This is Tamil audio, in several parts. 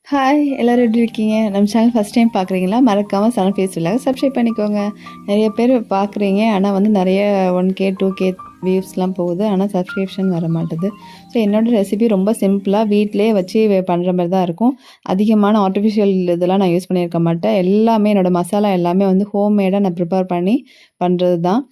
ஹாய் எல்லோரும் எப்படி இருக்கீங்க? நம்ம சேனல் ஃபஸ்ட் டைம் பார்க்குறீங்களா? மறக்காமல் சன் ஃபேஸ் விலாக சப்ஸ்கிரைப் பண்ணிக்கோங்க. நிறைய பேர் பார்க்குறீங்க, ஆனால் வந்து நிறைய 1K 2K வியூஸ்லாம் போகுது, ஆனால் சப்ஸ்கிரிப்ஷன் வர மாட்டுது. ஸோ என்னோடய ரெசிபி ரொம்ப சிம்பிளாக வீட்டிலே வச்சு பண்ணுற மாதிரி தான் இருக்கும். அதிகமான ஆர்டிஃபிஷியல் இதெல்லாம் நான் யூஸ் பண்ணியிருக்க மாட்டேன். எல்லாமே என்னோடய மசாலா எல்லாமே வந்து ஹோம்மேடாக நான் ப்ரிப்பேர் பண்ணி பண்ணுறது தான்.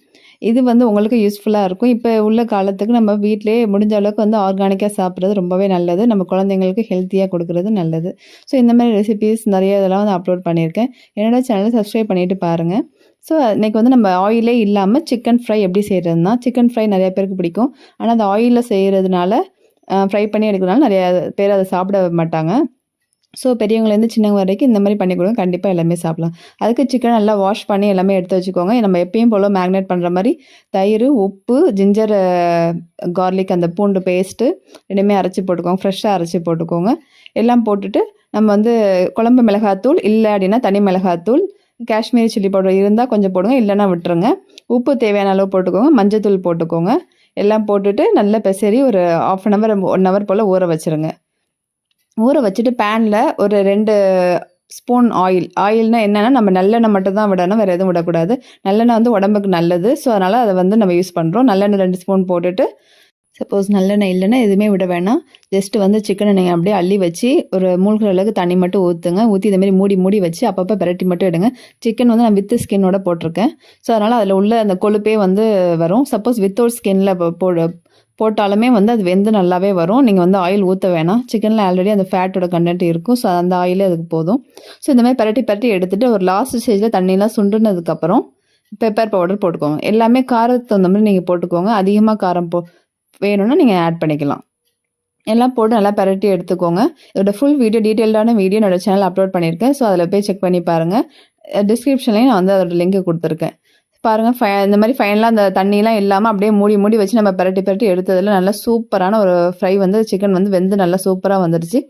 இது வந்து உங்களுக்கு யூஸ்ஃபுல்லாக இருக்கும். இப்போ உள்ள காலத்துக்கு நம்ம வீட்டிலேயே முடிஞ்ச அளவுக்கு வந்து ஆர்கானிக்காக சாப்பிட்றது ரொம்பவே நல்லது. நம்ம குழந்தைங்களுக்கு ஹெல்த்தியாக கொடுக்குறது நல்லது. ஸோ இந்த மாதிரி ரெசிபீஸ் நிறைய இதெல்லாம் வந்து அப்லோட் பண்ணியிருக்கேன். என்னோட சேனலை சப்ஸ்கிரைப் பண்ணிவிட்டு பாருங்கள். ஸோ இன்றைக்கி வந்து நம்ம ஆயிலே இல்லாமல் சிக்கன் ஃப்ரை எப்படி செய்கிறதுனா, சிக்கன் ஃப்ரை நிறைய பேருக்கு பிடிக்கும். ஆனால் அந்த ஆயிலில் செய்கிறதுனால ஃப்ரை பண்ணி எடுக்கிறதுனால நிறையா பேர் அதை சாப்பிட மாட்டாங்க. ஸோ பெரியவங்கலேருந்து சின்னவங்க வரைக்கும் இந்த மாதிரி பண்ணி கொடுங்க, கண்டிப்பாக எல்லாமே சாப்பிடலாம். அதுக்கு சிக்கன் நல்லா வாஷ் பண்ணி எல்லாமே எடுத்து வச்சுக்கோங்க. நம்ம எப்பயும் போல் மேக்னேட் பண்ணுற மாதிரி தயிர், உப்பு, ஜிஞ்சர் கார்லிக் அந்த பூண்டு பேஸ்ட்டு ரெண்டுமே அரைச்சி போட்டுக்கோங்க. ஃப்ரெஷ்ஷாக அரைச்சி போட்டுக்கோங்க. எல்லாம் போட்டுட்டு நம்ம வந்து குழம்பு மிளகாத்தூள் இல்லை அப்படின்னா தனி மிளகாத்தூள், காஷ்மீரி சில்லி பவுடர் இருந்தால் கொஞ்சம் போடுங்க, இல்லைன்னா விட்டுருங்க. உப்பு தேவையான அளவு போட்டுக்கோங்க. மஞ்சத்தூள் போட்டுக்கோங்க. எல்லாம் போட்டுட்டு நல்லா பெசரி ஒரு 1/2 அன் ஹவர் 1 ஹவர் போல் ஊற வச்சுருங்க. ஊற வச்சுட்டு பேனில் ஒரு 2 ஸ்பூன் ஆயில்னால் என்னென்னா நம்ம நல்லெண்ணெய் மட்டும் தான் விடணும், வேறு எதுவும் விடக்கூடாது. நல்லெண்ணெய் வந்து உடம்புக்கு நல்லது. ஸோ அதனால் அதை வந்து நம்ம யூஸ் பண்ணுறோம். நல்லெண்ணெய் 2 ஸ்பூன் போட்டுட்டு, சப்போஸ் நல்லெண்ணெய் இல்லைன்னா எதுவுமே விட வேணாம். ஜஸ்ட்டு வந்து சிக்கனை நீங்கள் அப்படியே அள்ளி வச்சு ஒரு மூழ்கிற அளவுக்கு தண்ணி மட்டும் ஊற்றுங்க. ஊற்றி இதேமாரி மூடி வச்சு அப்பப்போ பிரட்டி மட்டும் எடுங்க. சிக்கன் வந்து நான் வித்து ஸ்கின்னோட போட்டிருக்கேன். ஸோ அதனால் அதில் உள்ள அந்த கொழுப்பே வந்து வரும். சப்போஸ் வித்தவுட் ஸ்கின்னில் போட்டாலுமே வந்து அது வெந்து நல்லாவே வரும். நீங்கள் வந்து ஆயில் ஊற்ற வேணாம். சிக்கனில் ஆல்ரெடி அந்த ஃபேட்டோட கண்டென்ட் இருக்கும். ஸோ அந்த ஆயிலே அதுக்கு போதும். ஸோ இந்த மாதிரி பிரட்டி எடுத்துகிட்டு ஒரு லாஸ்ட் ஸ்டேஜில் தண்ணியெலாம் சுண்டுனதுக்கப்புறம் பெப்பர் பவுடர் போட்டுக்கோங்க. எல்லாமே காரத்துக்கு தகுந்த மாதிரி நீங்கள் போட்டுக்கோங்க. அதிகமாக காரம் வேணும்னா நீங்கள் ஆட் பண்ணிக்கலாம். எல்லாம் போட்டு நல்லா பிரட்டி எடுத்துக்கோங்க. இதோட ஃபுல் வீடியோ டீட்டெயில்டான வீடியோ என்னோடய சேனல் அப்லோட் பண்ணியிருக்கேன். ஸோ அதில் போய் செக் பண்ணி பாருங்கள். டிஸ்கிரிப்ஷன்லேயும் நான் வந்து அதோட லிங்க் கொடுத்துருக்கேன். பாருங்கள், இந்த மாதிரி ஃபைனலாக அந்த தண்ணியெலாம் இல்லாமல் அப்படியே மூடி வச்சு நம்ம பிரட்டி எடுத்ததில் நல்லா சூப்பரான ஒரு ஃப்ரை வந்து சிக்கன் வந்து வெந்து நல்லா சூப்பராக வந்துடுச்சு.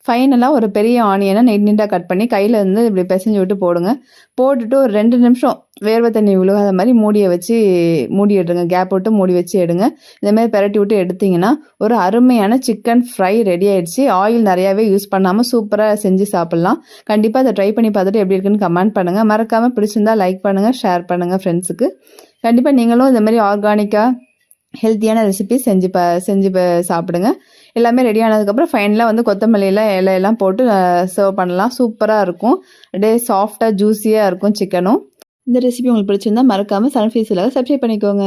ஃபைனலாக ஒரு பெரிய ஆனியனை நீட்டாக கட் பண்ணி கையில் வந்து இப்படி பிசைஞ்சு விட்டு போட்டுட்டு ஒரு 2 நிமிஷம் வேர்வை தண்ணி விழுகாத மாதிரி மூடி எடுங்க. கேப் விட்டு மூடி வச்சு எடுங்க. இந்தமாதிரி பிரட்டி விட்டு எடுத்திங்கன்னா ஒரு அருமையான சிக்கன் ஃப்ரை ரெடி ஆகிடுச்சு. ஆயில் நிறையாவே யூஸ் பண்ணாமல் சூப்பராக செஞ்சு சாப்பிட்லாம். கண்டிப்பாக அதை ட்ரை பண்ணி பார்த்துட்டு எப்படி இருக்குன்னு கமெண்ட் பண்ணுங்கள். மறக்காமல் பிடிச்சிருந்தா லைக் பண்ணுங்கள், ஷேர் பண்ணுங்கள் ஃப்ரெண்ட்ஸுக்கு. கண்டிப்பாக நீங்களும் இந்த மாதிரி ஆர்கானிக்காக ஹெல்த்தியான ரெசிபி செஞ்சு சாப்பிடுங்க. எல்லாமே ரெடி ஆனதுக்கப்புறம் ஃபைனலாக வந்து கொத்தமல்லியில் இலையெல்லாம் போட்டு சர்வ் பண்ணலாம். சூப்பராக இருக்கும். அப்படியே சாஃப்டாக ஜூஸியாக இருக்கும் சிக்கனும். இந்த ரெசிபி உங்களுக்கு பிடிச்சிருந்தா மறக்காமல் சன் ஃபேஸ் விலாக சப்ஸ்கிரைப் பண்ணிக்கோங்க.